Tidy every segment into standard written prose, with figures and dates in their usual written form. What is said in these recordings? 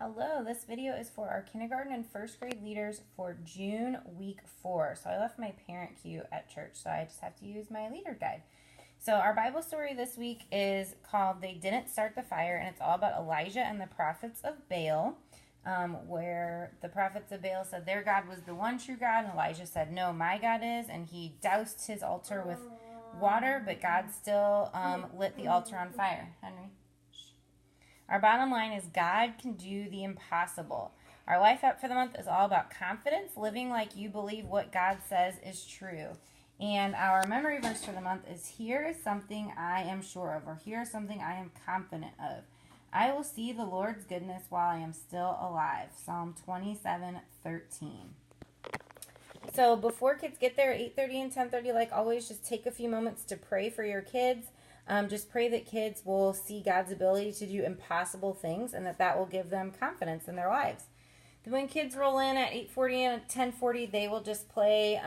Hello, this video is for our kindergarten and first grade leaders for June week 4. So I left my parent cue at church, so I just have to use my leader guide. So our Bible story this week is called They Didn't Start the Fire, and it's all about Elijah and the prophets of Baal, where the prophets of Baal said their God was the one true God, and Elijah said, no, my God is, and he doused his altar with water, but God still lit the altar on fire. Henry? Our bottom line is God can do the impossible. Our life app for the month is all about confidence, living like you believe what God says is true. And our memory verse for the month is, here is something I am sure of, or here is something I am confident of. I will see the Lord's goodness while I am still alive. Psalm 27:13. So before kids get there at 8:30 and 10:30, like always, just take a few moments to pray for your kids. Just pray that kids will see God's ability to do impossible things, and that will give them confidence in their lives. Then when kids roll in at 8:40 and 10:40, they will just play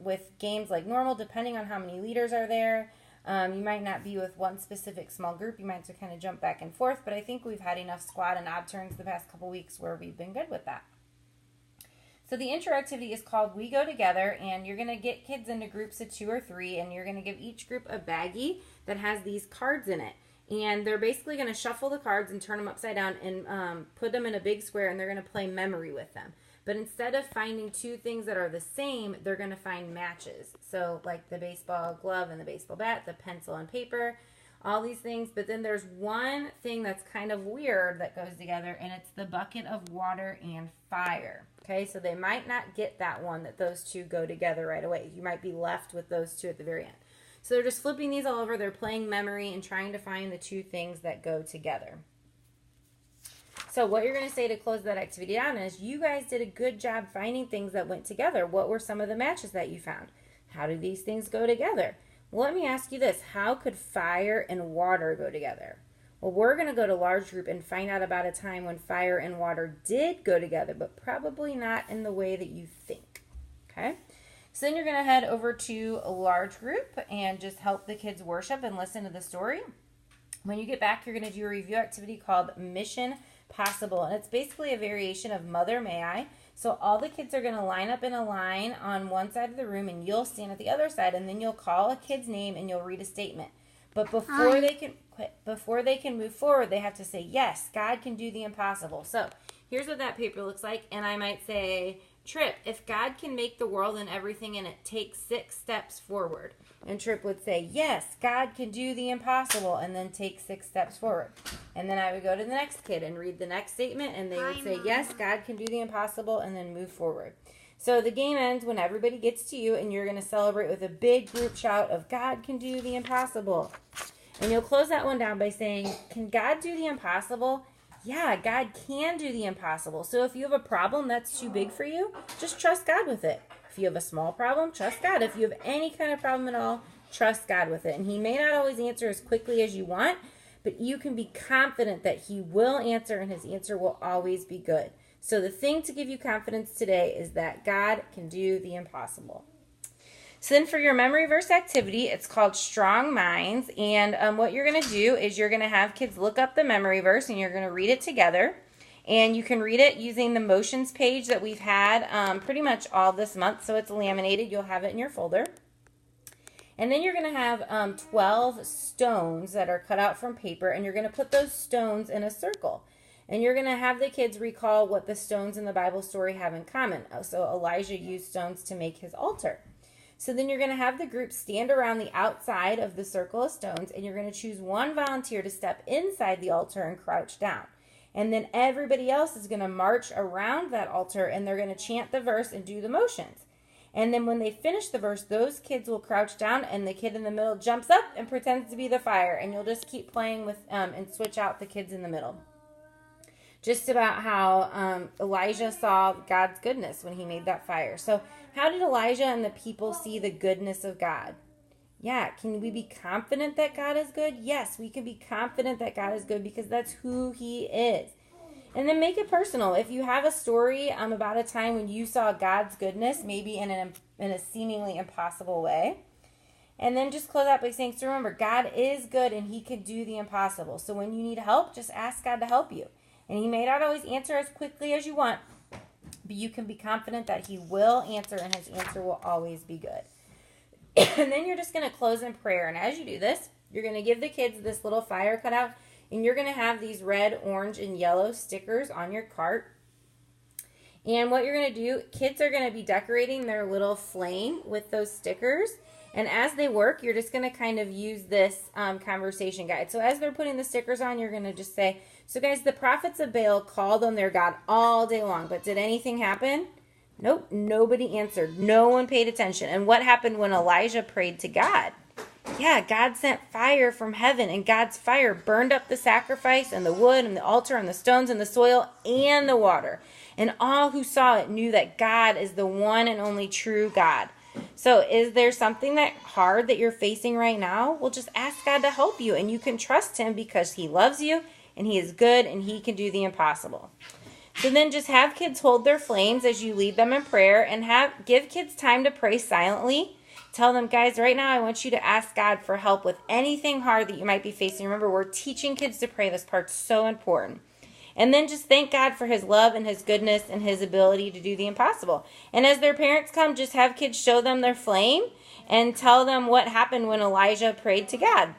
with games like normal, depending on how many leaders are there. You might not be with one specific small group. You might have to kind of jump back and forth, but I think we've had enough squad and odd turns the past couple weeks where we've been good with that. So the intro activity is called We Go Together, and you're going to get kids into groups of 2 or 3, and you're going to give each group a baggie that has these cards in it. And they're basically going to shuffle the cards and turn them upside down and put them in a big square, and they're going to play memory with them. But instead of finding 2 things that are the same, they're going to find matches. So like the baseball glove and the baseball bat, the pencil and paper, all these things. But then there's one thing that's kind of weird that goes together, and it's the bucket of water and fire. Okay, so they might not get that one, that those 2 go together right away. You might be left with those 2 at the very end. So they're just flipping these all over. They're playing memory and trying to find the 2 things that go together. So what you're going to say to close that activity down is, you guys did a good job finding things that went together. What were some of the matches that you found? How do these things go together? Well, let me ask you this. How could fire and water go together? Well, we're going to go to large group and find out about a time when fire and water did go together, but probably not in the way that you think. Okay? So then you're going to head over to a large group and just help the kids worship and listen to the story. When you get back, you're going to do a review activity called Mission Possible, and it's basically a variation of Mother May I. So all the kids are going to line up in a line on one side of the room, and you'll stand at the other side, and then you'll call a kid's name and you'll read a statement. But before they can move forward, they have to say, yes, God can do the impossible. So here's what that paper looks like, and I might say, Trip, if God can make the world and everything in it, take 6 steps forward. And Trip would say, yes, God can do the impossible, and then take 6 steps forward. And then I would go to the next kid and read the next statement, and they would say, yes, God can do the impossible, and then move forward. So the game ends when everybody gets to you, and you're going to celebrate with a big group shout of, God can do the impossible. And you'll close that one down by saying, can God do the impossible? Yeah, God can do the impossible. So if you have a problem that's too big for you, just trust God with it. If you have a small problem, trust God. If you have any kind of problem at all, trust God with it. And he may not always answer as quickly as you want, but you can be confident that he will answer, and his answer will always be good. So the thing to give you confidence today is that God can do the impossible. So then for your memory verse activity, it's called Strong Minds. And what you're going to do is you're going to have kids look up the memory verse, and you're going to read it together. And you can read it using the motions page that we've had pretty much all this month. So it's laminated. You'll have it in your folder. And then you're going to have 12 stones that are cut out from paper, and you're going to put those stones in a circle. And you're going to have the kids recall what the stones in the Bible story have in common. So Elijah used stones to make his altar. So then you're going to have the group stand around the outside of the circle of stones, and you're going to choose one volunteer to step inside the altar and crouch down. And then everybody else is going to march around that altar, and they're going to chant the verse and do the motions. And then when they finish the verse, those kids will crouch down, and the kid in the middle jumps up and pretends to be the fire. And you'll just keep playing with and switch out the kids in the middle. Just about how Elijah saw God's goodness when he made that fire. So how did Elijah and the people see the goodness of God? Yeah, can we be confident that God is good? Yes, we can be confident that God is good because that's who he is. And then make it personal. If you have a story about a time when you saw God's goodness, maybe in a seemingly impossible way, and then just close out by saying, so remember, God is good and he can do the impossible. So when you need help, just ask God to help you. And he may not always answer as quickly as you want, but you can be confident that he will answer, and his answer will always be good. And then you're just going to close in prayer. And as you do this, you're going to give the kids this little fire cutout, and you're going to have these red, orange, and yellow stickers on your cart. And what you're going to do, kids are going to be decorating their little flame with those stickers. And as they work, you're just going to kind of use this conversation guide. So as they're putting the stickers on, you're going to just say, so guys, the prophets of Baal called on their God all day long, but did anything happen? Nope, nobody answered. No one paid attention. And what happened when Elijah prayed to God? Yeah, God sent fire from heaven, and God's fire burned up the sacrifice and the wood and the altar and the stones and the soil and the water. And all who saw it knew that God is the one and only true God. So is there something that hard that you're facing right now? Well, just ask God to help you, and you can trust him because he loves you and he is good and he can do the impossible. So then just have kids hold their flames as you lead them in prayer, and give kids time to pray silently. Tell them, guys, right now I want you to ask God for help with anything hard that you might be facing. Remember, we're teaching kids to pray. This part's so important. And then just thank God for his love and his goodness and his ability to do the impossible. And as their parents come, just have kids show them their flame and tell them what happened when Elijah prayed to God.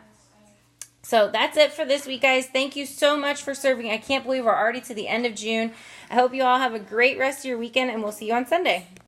So that's it for this week, guys. Thank you so much for serving. I can't believe we're already to the end of June. I hope you all have a great rest of your weekend, and we'll see you on Sunday.